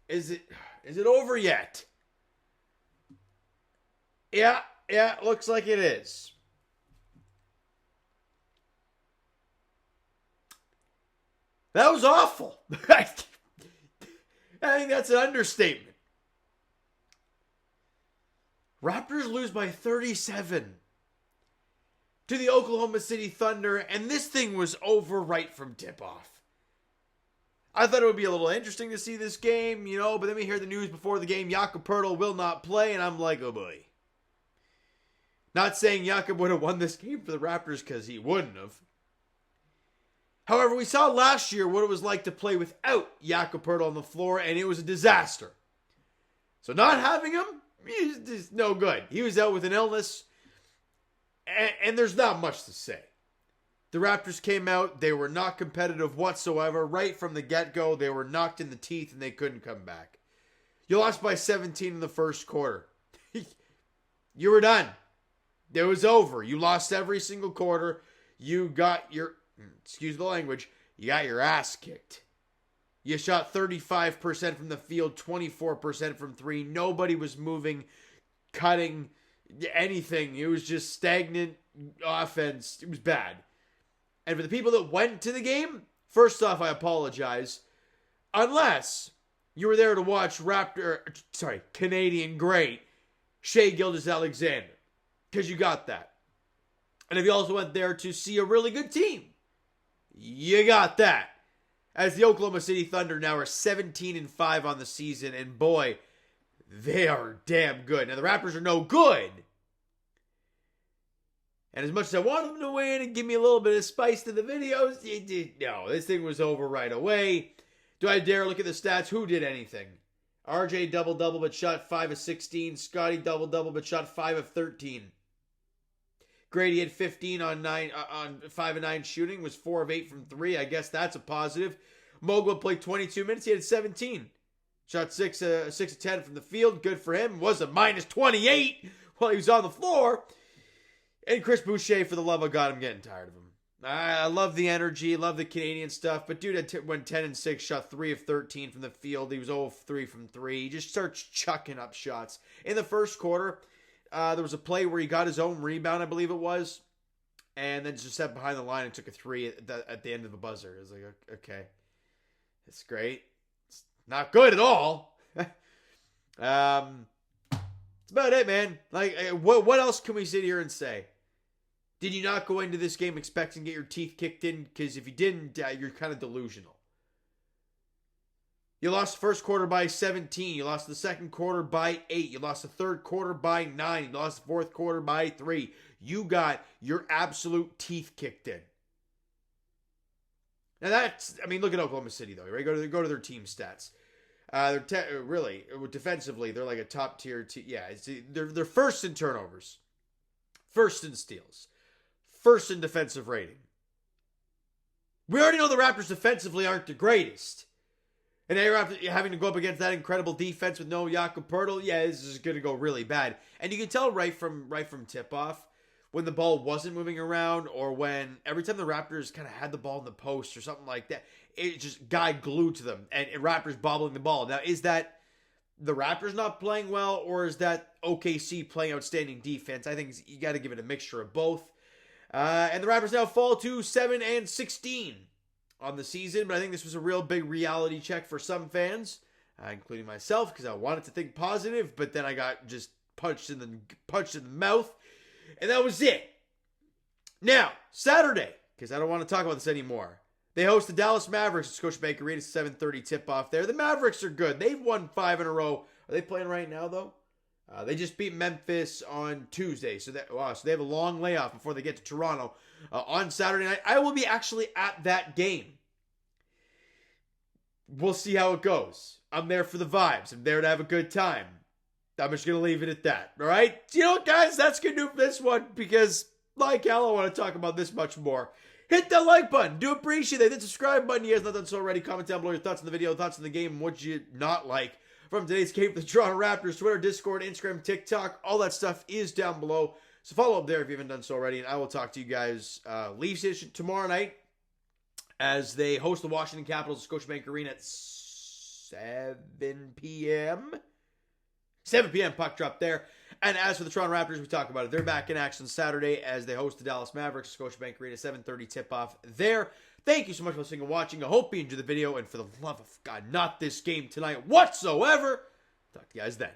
Is it over yet? Yeah, looks like it is. That was awful. I think that's an understatement. Raptors lose by 37 to the Oklahoma City Thunder, and this thing was over right from tip-off. I thought it would be a little interesting to see this game, but then we hear the news before the game, Jakob Poeltl will not play, and I'm like, oh boy. Not saying Jakob would have won this game for the Raptors, because he wouldn't have. However, we saw last year what it was like to play without Jakob Poeltl on the floor, and it was a disaster. So not having him, he's just no good. He was out with an illness, and there's not much to say. The Raptors came out, they were not competitive whatsoever. Right from the get-go, they were knocked in the teeth, and they couldn't come back. You lost by 17 in the first quarter. You were done. It was over. You lost every single quarter. You got your, excuse the language, you got your ass kicked. You shot 35% from the field, 24% from three. Nobody was moving, cutting, anything. It was just stagnant offense. It was bad. And for the people that went to the game, first off, I apologize. Unless you were there to watch Canadian great Shai Gilgeous-Alexander. Because you got that. And if you also went there to see a really good team, you got that. As the Oklahoma City Thunder now are 17-5 on the season, and boy, they are damn good. Now the Raptors are no good. And as much as I wanted them to win and give me a little bit of spice to the videos, no, this thing was over right away. Do I dare look at the stats? Who did anything? RJ double-double but shot 5 of 16. Scotty double-double but shot 5 of 13. Grady had 15 on 5 of 9 shooting, was 4 of 8 from 3. I guess that's a positive. Mogul played 22 minutes. He had 17. Shot 6 of 10 from the field. Good for him. Was a minus 28 while he was on the floor. And Chris Boucher, for the love of God, I'm getting tired of him. I love the energy, love the Canadian stuff, but dude went 10 and 6, shot 3 of 13 from the field. He was 0 of 3 from 3. He just starts chucking up shots. In the first quarter, there was a play where he got his own rebound, I believe it was, and then just sat behind the line and took a 3 at the end of the buzzer. It was like, okay, that's great. It's not good at all. That's about it, man. Like, what else can we sit here and say? Did you not go into this game expecting to get your teeth kicked in? Because if you didn't, you're kind of delusional. You lost the first quarter by 17. You lost the second quarter by 8. You lost the third quarter by 9. You lost the fourth quarter by 3. You got your absolute teeth kicked in. Now look at Oklahoma City though, right? Go to their team stats. Really, defensively, they're like a top tier team. Yeah, they're first in turnovers, first in steals, first in defensive rating. We already know the Raptors defensively aren't the greatest. And now you're having to go up against that incredible defense with no Jakob Poeltl. Yeah, this is going to go really bad. And you can tell right from tip-off when the ball wasn't moving around, or when every time the Raptors kind of had the ball in the post or something like that, it just guy glued to them, and Raptors bobbling the ball. Now, is that the Raptors not playing well, or is that OKC playing outstanding defense? I think you got to give it a mixture of both. And the Raptors now fall to 7-16 on the season, but I think this was a real big reality check for some fans, including myself, because I wanted to think positive, but then I got just punched in the mouth, and that was it. Now, Saturday, because I don't want to talk about this anymore, they host the Dallas Mavericks at Scotiabank Arena. 7:30 tip-off there. The Mavericks are good. They've won 5 in a row. Are they playing right now, though? They just beat Memphis on Tuesday, so they have a long layoff before they get to Toronto on Saturday night. I will be actually at that game. We'll see how it goes. I'm there for the vibes. I'm there to have a good time. I'm just going to leave it at that, all right? You know what, guys? That's going to do for this one, because like hell, I want to talk about this much more. Hit that like button. Do appreciate it. Hit the subscribe button. You guys not done so already. Comment down below your thoughts on the video, thoughts on the game, and what you not like from today's game for the Toronto Raptors. Twitter, Discord, Instagram, TikTok, all that stuff is down below. So follow up there if you haven't done so already, and I will talk to you guys Leafs tomorrow night. as they host the Washington Capitals at Scotiabank Arena at 7 p.m. 7 p.m. puck drop there. And as for the Toronto Raptors, we talked about it. They're back in action Saturday as they host the Dallas Mavericks at Scotiabank Arena, 7:30 tip-off there. Thank you so much for listening and watching. I hope you enjoyed the video. And for the love of God, not this game tonight whatsoever. Talk to you guys then.